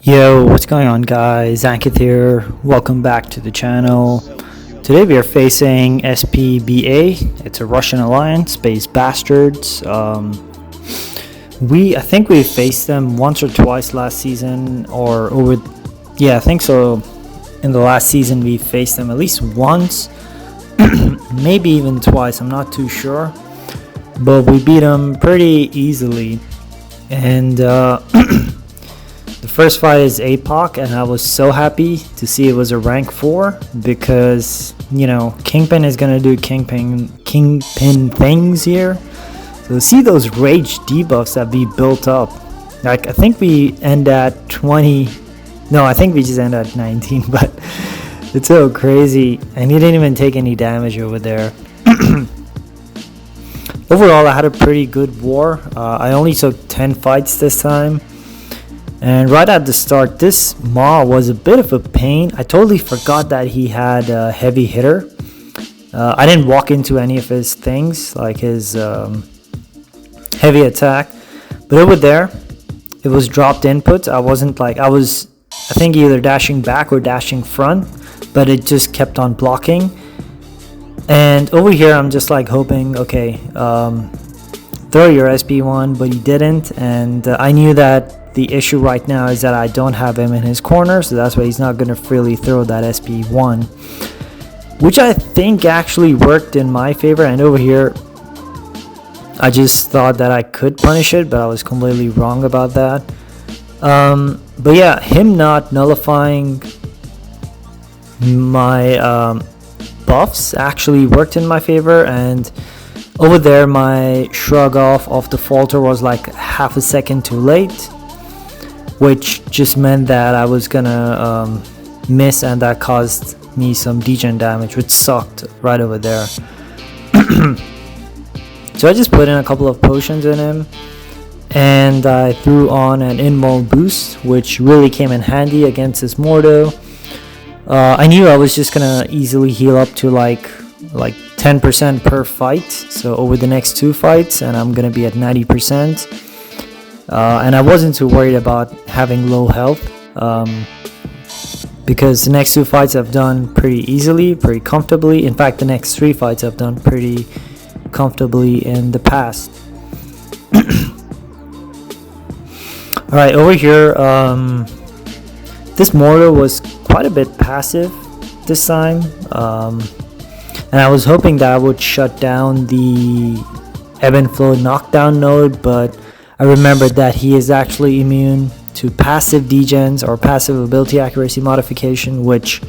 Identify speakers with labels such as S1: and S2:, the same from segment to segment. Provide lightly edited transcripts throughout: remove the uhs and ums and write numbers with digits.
S1: Yo, what's going on, guys? Ankit here. Welcome back to the channel. Today we are facing SPBA. It's a Russian alliance, Space Bastards. I think we faced them once or twice last season, I think so. In the last season we faced them at least once, maybe even twice. I'm not too sure, but we beat them pretty easily. And the first fight is Apoc, and I was so happy to see it was a rank 4 because, Kingpin is going to do Kingpin things here. So see those rage debuffs that we built up. Like, I think we end at 20. No, I think we just end at 19, but it's so crazy. And he didn't even take any damage over there. Overall, I had a pretty good war. I only took 10 fights this time. And right at the start, this Maw was a bit of a pain. I totally forgot that he had a heavy hitter. I didn't walk into any of his things, like his heavy attack. But over there, it was dropped inputs. I think either dashing back or dashing front, but it just kept on blocking. And over here, I'm just like hoping, okay, throw your SP1, but he didn't. And I knew that the issue right now is that I don't have him in his corner, so that's why he's not going to freely throw that SP1, which I think actually worked in my favor. And over here, I just thought that I could punish it, but I was completely wrong about that. But yeah, him not nullifying my buffs actually worked in my favor. And over there, my shrug off the falter was like half a second too late, which just meant that I was gonna miss, and that caused me some degen damage, which sucked right over there. So I just put in a couple of potions in him, and I threw on an Inmol boost, which really came in handy against this Mordo. I knew I was just gonna easily heal up to like 10% per fight, so over the next 2 fights, and I'm gonna be at 90%. And I wasn't too worried about having low health, because the next 2 fights I've done pretty easily, pretty comfortably. In fact, the next 3 fights I've done pretty comfortably in the past. Alright, over here, this Mordo was quite a bit passive this time, and I was hoping that I would shut down the ebb and flow knockdown node, but I remembered that he is actually immune to passive degens or passive ability accuracy modification, which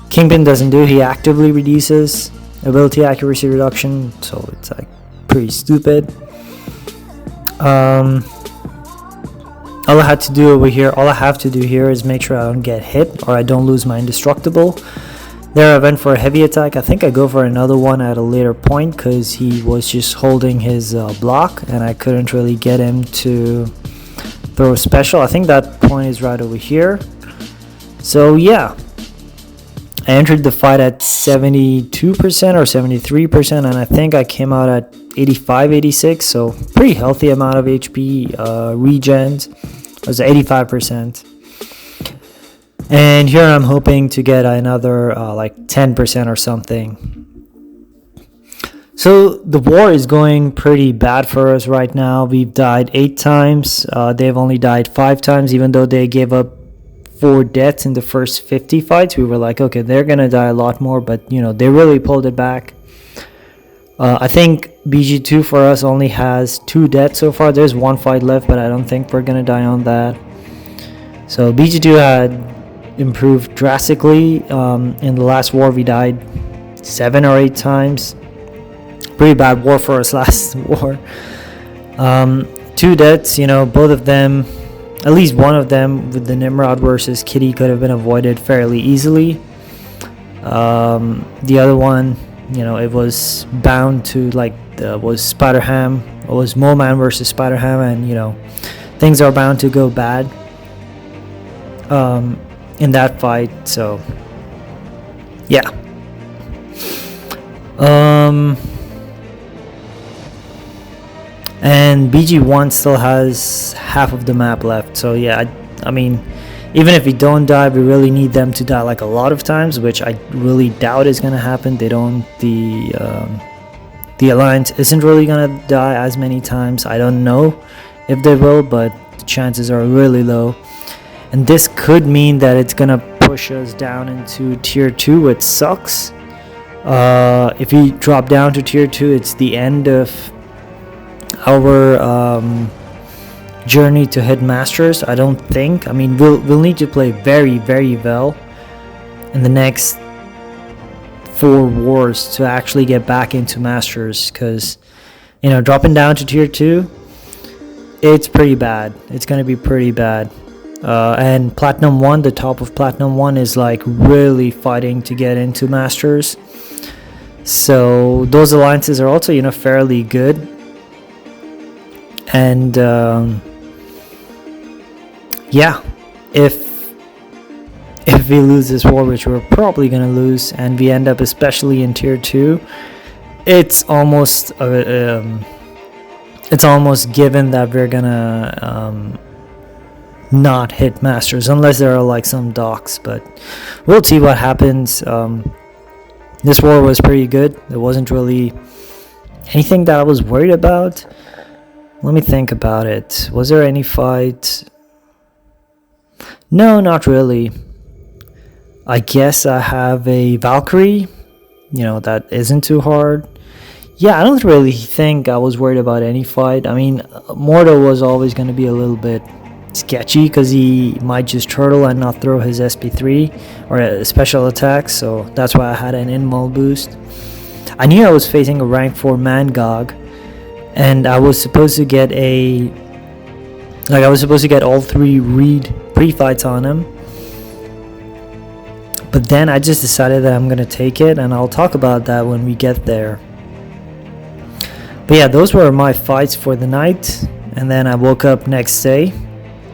S1: Kingpin doesn't do. He actively reduces ability accuracy reduction, so it's like pretty stupid. All I have to do here is make sure I don't get hit or I don't lose my indestructible. There I went for a heavy attack. I think I go for another one at a later point because he was just holding his block and I couldn't really get him to throw a special. I think that point is right over here. So yeah, I entered the fight at 72% or 73%, and I think I came out at 85, 86, so pretty healthy amount of HP regens. It was 85%. And here I'm hoping to get another like 10% or something. So the war is going pretty bad for us right now. We've died 8 times. They've only died 5 times, even though they gave up 4 deaths in the first 50 fights. We were like, okay, they're going to die a lot more, but they really pulled it back. I think BG2 for us only has 2 deaths so far. There's 1 fight left, but I don't think we're going to die on that. So BG2 had improved drastically. In the last war we died 7 or 8 times. Pretty bad war for us last war. 2 deaths, both of them, at least one of them with the Nimrod versus Kitty could have been avoided fairly easily. The other one, it was bound to was Spider-Ham. It was Moman versus Spider-Ham, and things are bound to go bad in that fight. So yeah. And BG1 still has half of the map left, so yeah, I mean, even if we don't die, we really need them to die like a lot of times, which I really doubt is gonna happen. The Alliance isn't really gonna die as many times. I don't know if they will, but the chances are really low. And this could mean that it's gonna push us down into tier 2, which sucks. If we drop down to tier 2, it's the end of our journey to hit Masters. I don't think. I mean, we'll need to play very, very well in the next 4 wars to actually get back into Masters, because, you know, dropping down to tier 2, it's pretty bad. It's gonna be pretty bad. And Platinum 1, the top of Platinum 1 is like really fighting to get into Masters. So those alliances are also, you know, fairly good. And yeah, if we lose this war, which we're probably gonna lose, and we end up especially in tier 2, it's almost given that we're gonna not hit Masters, unless there are like some docks. But we'll see what happens. This war was pretty good. There wasn't really anything that I was worried about. Let me think about it. Was there any fight? No, not really. I guess I have a Valkyrie, you know, that isn't too hard. Yeah, I don't really think I was worried about any fight. I mean, Mordo was always going to be a little bit sketchy because he might just turtle and not throw his SP3 or a special attack, so that's why I had an inmul boost. I knew I was facing a rank 4 Mangog, and I was supposed to get all 3 read pre-fights on him, but then I just decided that I'm gonna take it, and I'll talk about that when we get there. But yeah, those were my fights for the night, and then I woke up next day.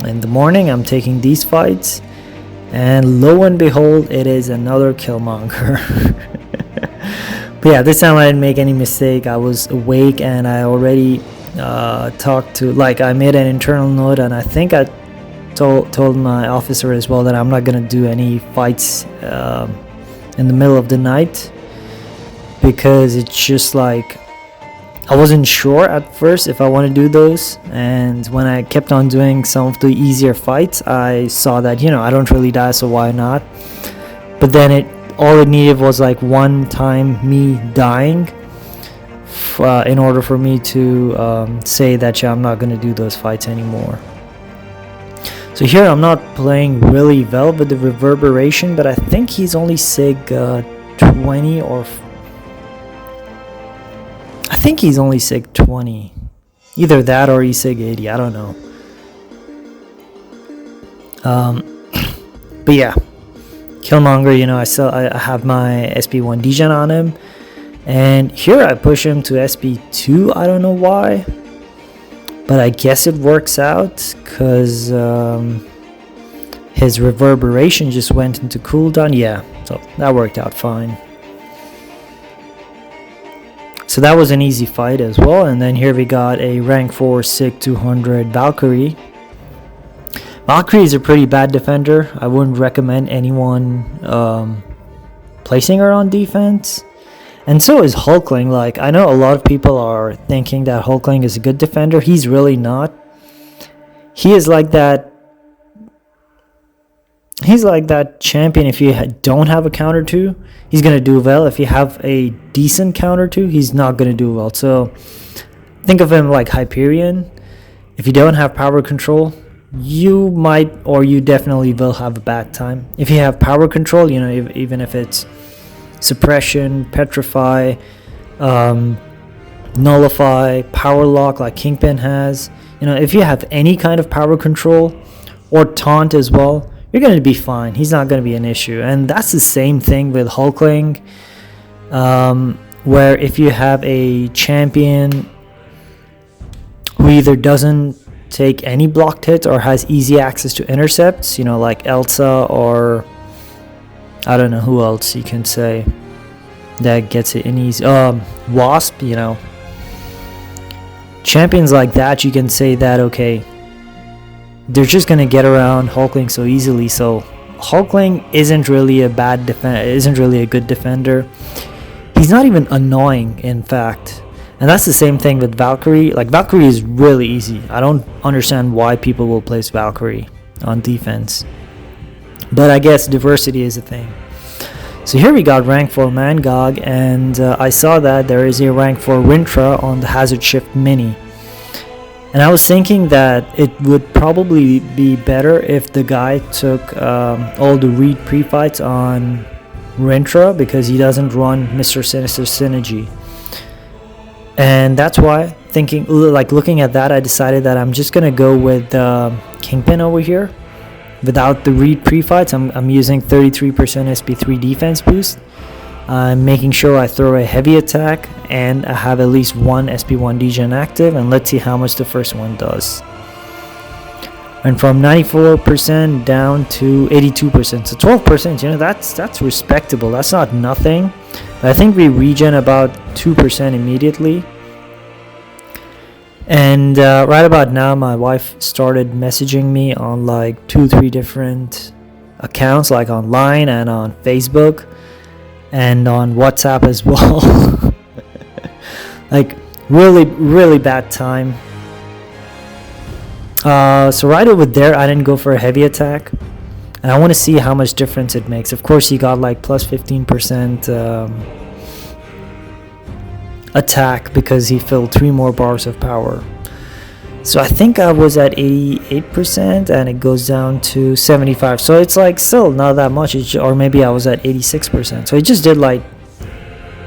S1: In the morning, I'm taking these fights, and lo and behold, it is another Killmonger. But yeah, this time I didn't make any mistake. I was awake, and I already talked to, like, I made an internal note, and I think I told my officer as well that I'm not gonna do any fights in the middle of the night, because it's just like, I wasn't sure at first if I want to do those, and when I kept on doing some of the easier fights, I saw that, you know, I don't really die, so why not? But then all it needed was like one time me dying in order for me to say that, yeah, I'm not going to do those fights anymore. So here I'm not playing really well with the reverberation, but I think he's only SIG 20 or... I think he's only SIG 20. Either that or he's SIG 80. I don't know. But yeah, Killmonger, you know, I have my SP1 degen on him, and here I push him to SP2. I don't know why, but I guess it works out because his reverberation just went into cooldown. Yeah, so that worked out fine. So that was an easy fight as well. And then here we got a rank 4 SIG 200 Valkyrie. Valkyrie is a pretty bad defender. I wouldn't recommend anyone placing her on defense. And so is Hulkling. Like, I know a lot of people are thinking that Hulkling is a good defender. He's really not. He is like that. He's like that champion. If you don't have a counter to, he's going to do well. If you have a decent counter to, he's not going to do well. So think of him like Hyperion. If you don't have power control, you might, or you definitely will have a bad time. If you have power control, you know, even if it's suppression, petrify, nullify, power lock like Kingpin has, you know, if you have any kind of power control or taunt as well, you're going to be fine. He's not going to be an issue. And that's the same thing with Hulkling, where if you have a champion who either doesn't take any blocked hits or has easy access to intercepts, you know, like Elsa, or I don't know who else you can say that gets it in easy, Wasp, you know, champions like that, you can say that, okay, they're just gonna get around Hulkling so easily. So Hulkling isn't really a good defender. He's not even annoying, in fact. And that's the same thing with Valkyrie. Like, Valkyrie is really easy. I don't understand why people will place Valkyrie on defense. But I guess diversity is a thing. So here we got rank 4 Mangog, and I saw that there is a rank 4 Rintra on the Hazard Shift Mini. And I was thinking that it would probably be better if the guy took all the read pre-fights on Rintra, because he doesn't run Mr. Sinister Synergy. And that's why, looking at that, I decided that I'm just gonna go with Kingpin over here. Without the read pre-fights, I'm using 33% SP3 defense boost. I'm making sure I throw a heavy attack, and I have at least one SP1 degen active, and let's see how much the first one does. And from 94% down to 82%, so 12%, that's respectable. That's not nothing. But I think we regen about 2% immediately. And right about now, my wife started messaging me on like 2-3 different accounts, like online and on Facebook and on WhatsApp as well. Like, really, really bad time. So right over there, I didn't go for a heavy attack, and I want to see how much difference it makes. Of course, he got like plus 15% attack because he filled 3 more bars of power. So I think I was at 88%, and it goes down to 75. So it's like still not that much, or maybe I was at 86%. So it just did like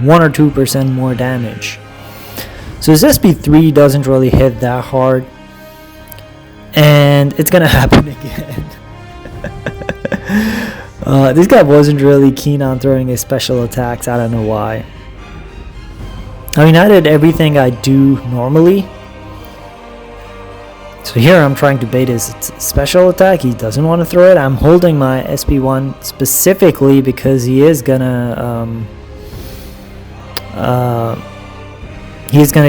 S1: 1 or 2% more damage. So his SP3 doesn't really hit that hard, and it's gonna happen again. This guy wasn't really keen on throwing his special attacks. I don't know why. I mean, I did everything I do normally. So here I'm trying to bait his special attack. He doesn't want to throw it. I'm holding my SP1 specifically because he is gonna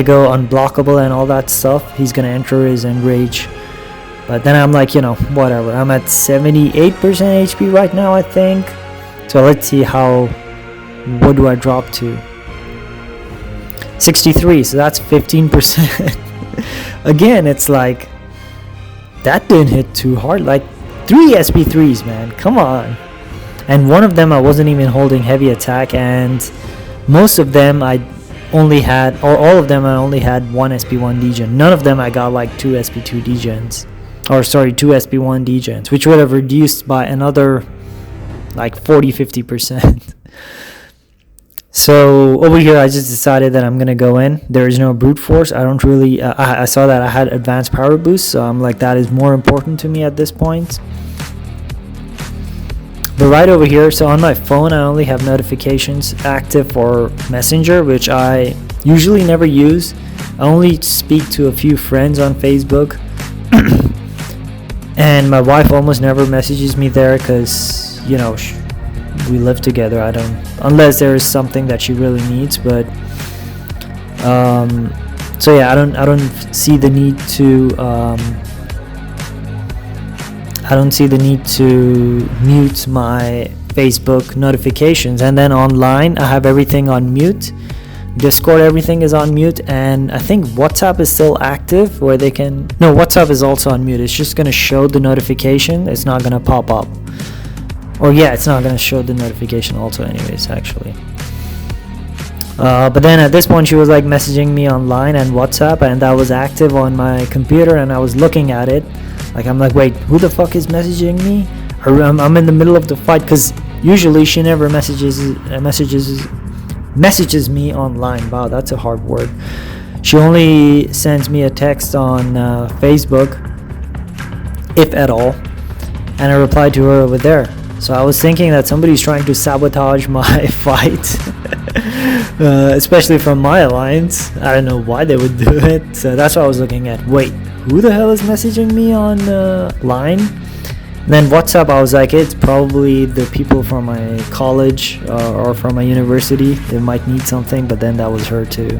S1: go unblockable and all that stuff. He's gonna enter his enrage. But then I'm like, whatever. I'm at 78% HP right now, I think. So let's see what do I drop to? 63, so that's 15%. Again, it's like, that didn't hit too hard. Like, 3 SP3s, man, come on. And one of them I wasn't even holding heavy attack, and most of them I only had, or all of them I only had 1 SP1 degen. None of them I got like 2 SP2 degens. Or sorry, 2 SP1 degens, which would have reduced by another like 40-50%. So over here, I just decided that I'm gonna go in. There is no brute force. I don't really. I saw that I had advanced power boost, so I'm like, that is more important to me at this point. But right over here, so on my phone, I only have notifications active for Messenger, which I usually never use. I only speak to a few friends on Facebook, and my wife almost never messages me there because we live together. I don't, unless there is something that she really needs. But so yeah, I don't see the need to mute my Facebook notifications. And then online, I have everything on mute. Discord, everything is on mute, and I think WhatsApp is still active, where WhatsApp is also on mute. It's just gonna show the notification. It's not gonna pop up. Or yeah, it's not going to show the notification also anyways, actually. But then at this point, she was like messaging me online and WhatsApp, and that was active on my computer, and I was looking at it. Like, I'm like, wait, who the fuck is messaging me? Or I'm in the middle of the fight, because usually she never messages me online. Wow, that's a hard word. She only sends me a text on Facebook, if at all, and I replied to her over there. So I was thinking that somebody's trying to sabotage my fight, especially from my alliance. I don't know why they would do it. So that's what I was looking at. Wait, who the hell is messaging me on line? Then WhatsApp, I was like, it's probably the people from my college or from my university. They might need something, but then that was her too.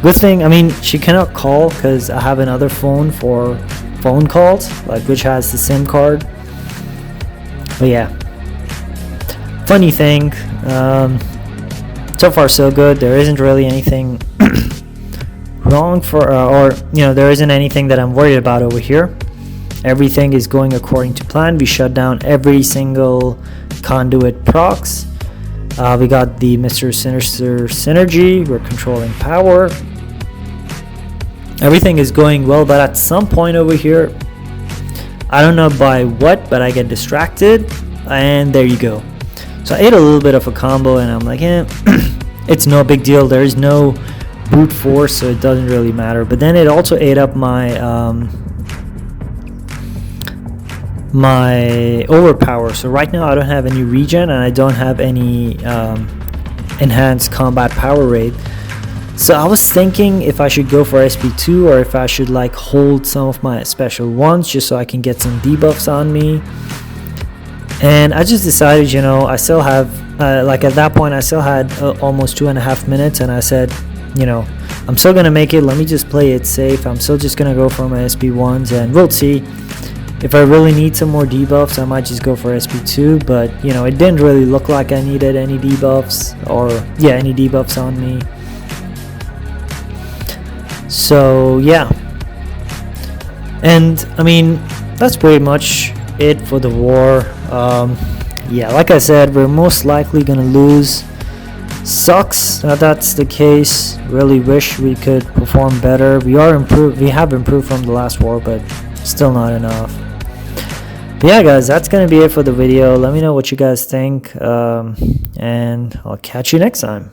S1: Good thing, I mean, she cannot call because I have another phone for phone calls, like which has the SIM card. But yeah, funny thing. So far so good. There isn't really anything wrong for or there isn't anything that I'm worried about over here. Everything is going according to plan. We shut down every single conduit procs. We got the Mr. Sinister synergy. We're controlling power. Everything is going well, but at some point over here, I don't know by what, but I get distracted, and there you go. So I ate a little bit of a combo, and I'm like, it's no big deal. There is no brute force, so it doesn't really matter. But then it also ate up my my overpower. So right now I don't have any regen, and I don't have any enhanced combat power rate. So I was thinking if I should go for SP2 or if I should like hold some of my special ones just so I can get some debuffs on me. And I just decided, I still have like at that point I still had almost 2.5 minutes, and I said, I'm still gonna make it. Let me just play it safe. I'm still just gonna go for my SP1s, and we'll see. If I really need some more debuffs, I might just go for SP2, but it didn't really look like I needed any debuffs any debuffs on me. So yeah, and I mean that's pretty much it for the war. Yeah, like I said, we're most likely gonna lose. Sucks that that's the case. Really wish we could perform better. We have improved from the last war, but still not enough. But yeah guys, that's gonna be it for the video. Let me know what you guys think, and I'll catch you next time.